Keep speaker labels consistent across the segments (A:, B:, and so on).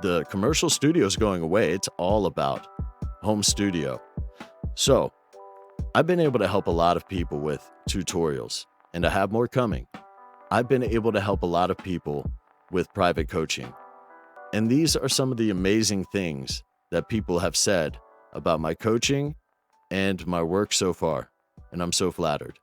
A: the commercial studio is going away. It's all about home studio. So I've been able to help a lot of people with tutorials, and I have more coming. I've been able to help a lot of people with private coaching. And these are some of the amazing things that people have said about my coaching and my work so far. And I'm so flattered.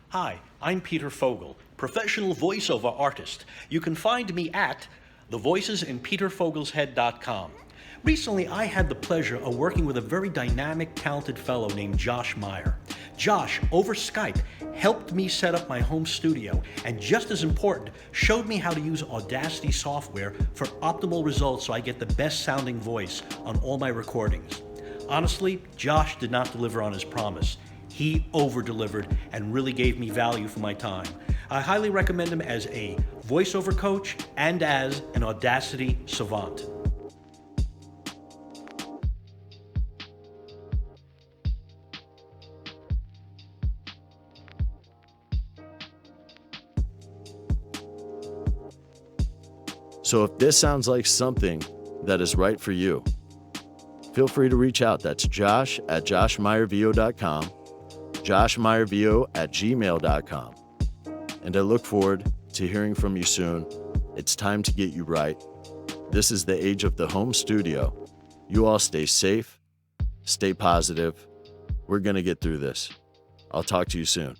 B: Hi, I'm Peter Fogel, professional voiceover artist. You can find me at thevoicesinpeterfogelshead.com. Recently, I had the pleasure of working with a very dynamic, talented fellow named Josh Meyer. Josh, over Skype, helped me set up my home studio, and just as important, showed me how to use Audacity software for optimal results so I get the best sounding voice on all my recordings. Honestly, Josh did not deliver on his promise. He over-delivered and really gave me value for my time. I highly recommend him as a voiceover coach and as an Audacity savant.
A: So if this sounds like something that is right for you, feel free to reach out. That's Josh at joshmeyervo.com, joshmeyervo@gmail.com. And I look forward to hearing from you soon. It's time to get you right. This is the age of the home studio. You all stay safe, stay positive. We're going to get through this. I'll talk to you soon.